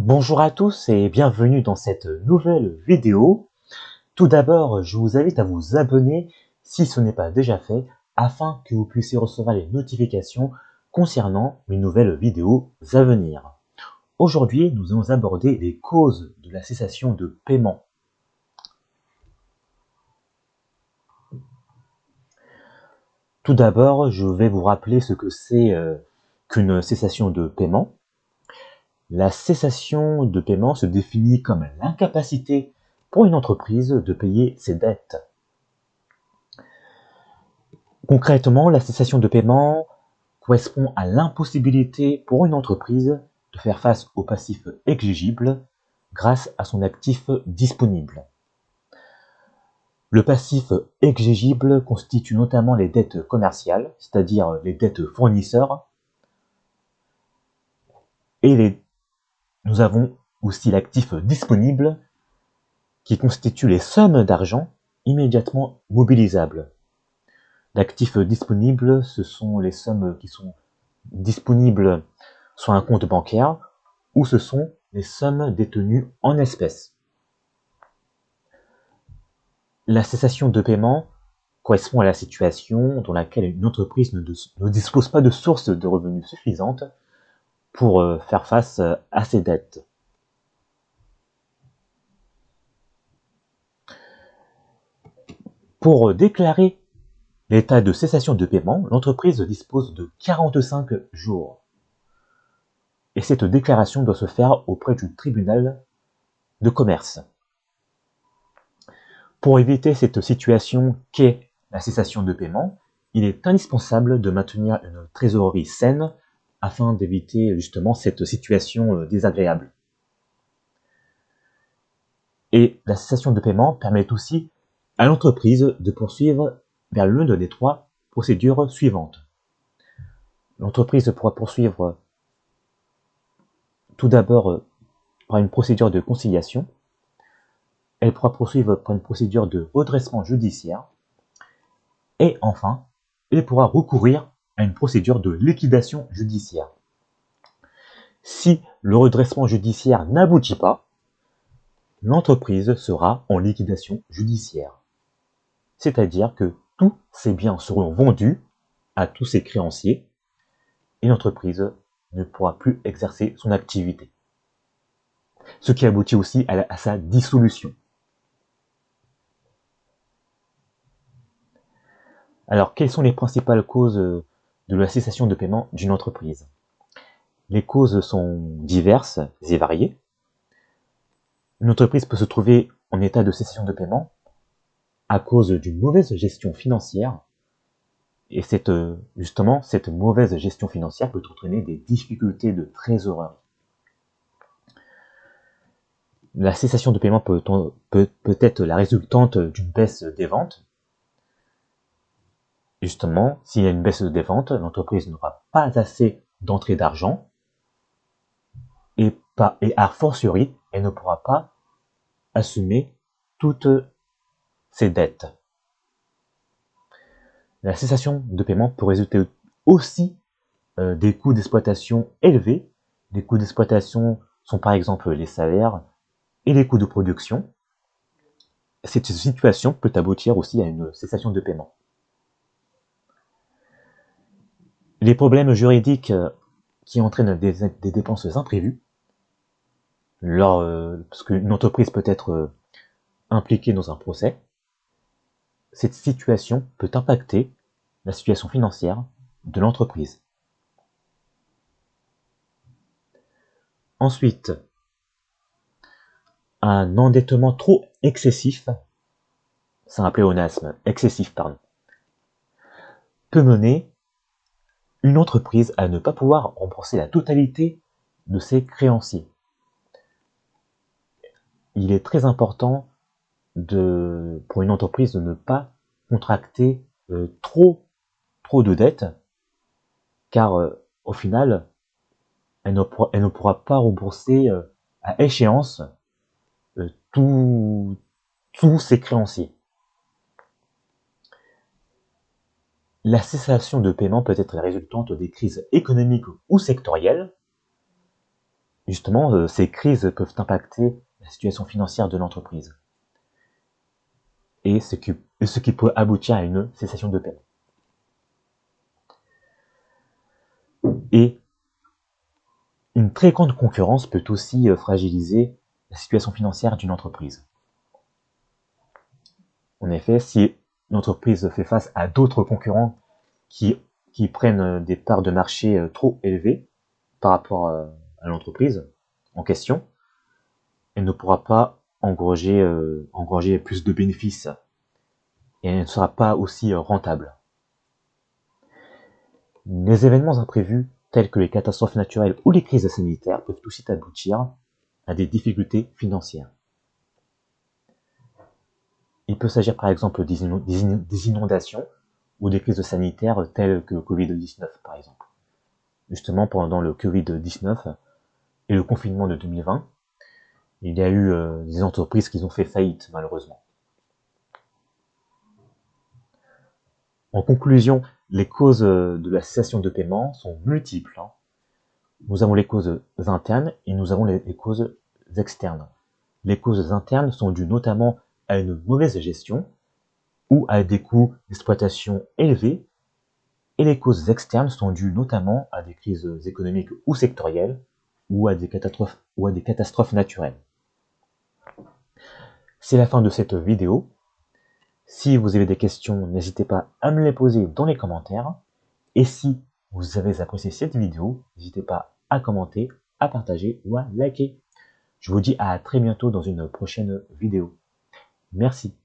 Bonjour à tous et bienvenue dans cette nouvelle vidéo. Tout d'abord, je vous invite à vous abonner si ce n'est pas déjà fait afin que vous puissiez recevoir les notifications concernant mes nouvelles vidéos à venir. Aujourd'hui, nous allons aborder les causes de la cessation de paiement. Tout d'abord, je vais vous rappeler ce que c'est qu'une cessation de paiement. La cessation de paiement se définit comme l'incapacité pour une entreprise de payer ses dettes. Concrètement, la cessation de paiement correspond à l'impossibilité pour une entreprise de faire face au passif exigible grâce à son actif disponible. Le passif exigible constitue notamment les dettes commerciales, c'est-à-dire les dettes fournisseurs, et nous avons aussi l'actif disponible qui constitue les sommes d'argent immédiatement mobilisables. L'actif disponible, ce sont les sommes qui sont disponibles sur un compte bancaire ou ce sont les sommes détenues en espèces. La cessation de paiement correspond à la situation dans laquelle une entreprise ne dispose pas de sources de revenus suffisantes pour faire face à ses dettes. Pour déclarer l'état de cessation de paiement, l'entreprise dispose de 45 jours. Et cette déclaration doit se faire auprès du tribunal de commerce. Pour éviter cette situation qu'est la cessation de paiement, il est indispensable de maintenir une trésorerie saine afin d'éviter justement cette situation désagréable. Et la cessation de paiement permet aussi à l'entreprise de poursuivre vers l'une des trois procédures suivantes. L'entreprise pourra poursuivre tout d'abord par une procédure de conciliation. Elle pourra poursuivre par une procédure de redressement judiciaire. Et enfin, elle pourra recourir à une procédure de liquidation judiciaire. Si le redressement judiciaire n'aboutit pas, l'entreprise sera en liquidation judiciaire. C'est-à-dire que tous ses biens seront vendus à tous ses créanciers et l'entreprise ne pourra plus exercer son activité. Ce qui aboutit aussi à sa dissolution. Alors, quelles sont les principales causes de la cessation de paiement d'une entreprise? Les causes sont diverses et variées. Une entreprise peut se trouver en état de cessation de paiement à cause d'une mauvaise gestion financière. Et justement, cette mauvaise gestion financière peut entraîner des difficultés de trésorerie. La cessation de paiement peut être la résultante d'une baisse des ventes. Justement, s'il y a une baisse des ventes, l'entreprise n'aura pas assez d'entrée d'argent et a fortiori, elle ne pourra pas assumer toutes ses dettes. La cessation de paiement peut résulter aussi des coûts d'exploitation élevés. Les coûts d'exploitation sont par exemple les salaires et les coûts de production. Cette situation peut aboutir aussi à une cessation de paiement. Les problèmes juridiques qui entraînent des dépenses imprévues, parce qu'une entreprise peut être impliquée dans un procès, cette situation peut impacter la situation financière de l'entreprise. Ensuite, un endettement trop excessif, c'est un pléonasme, excessif, peut mener une entreprise à ne pas pouvoir rembourser la totalité de ses créanciers. Il est très important pour une entreprise de ne pas contracter trop de dettes, car au final, elle ne pourra pas rembourser à échéance tous ses créanciers. La cessation de paiement peut être la résultante des crises économiques ou sectorielles, justement, ces crises peuvent impacter la situation financière de l'entreprise et ce qui peut aboutir à une cessation de paiement. Et une très grande concurrence peut aussi fragiliser la situation financière d'une entreprise. En effet, si l'entreprise fait face à d'autres concurrents qui prennent des parts de marché trop élevées par rapport à l'entreprise en question, elle ne pourra pas engranger plus de bénéfices et elle ne sera pas aussi rentable. Les événements imprévus tels que les catastrophes naturelles ou les crises sanitaires peuvent aussi aboutir à des difficultés financières. Il peut s'agir par exemple des inondations ou des crises sanitaires telles que le Covid-19 par exemple. Justement, pendant le Covid-19 et le confinement de 2020, il y a eu des entreprises qui ont fait faillite malheureusement. En conclusion, les causes de la cessation de paiement sont multiples. Nous avons les causes internes et nous avons les causes externes. Les causes internes sont dues notamment à une mauvaise gestion ou à des coûts d'exploitation élevés, et les causes externes sont dues notamment à des crises économiques ou sectorielles ou à des catastrophes naturelles. C'est la fin de cette vidéo. Si vous avez des questions, n'hésitez pas à me les poser dans les commentaires. Et si vous avez apprécié cette vidéo, n'hésitez pas à commenter, à partager ou à liker. Je vous dis à très bientôt dans une prochaine vidéo. Merci.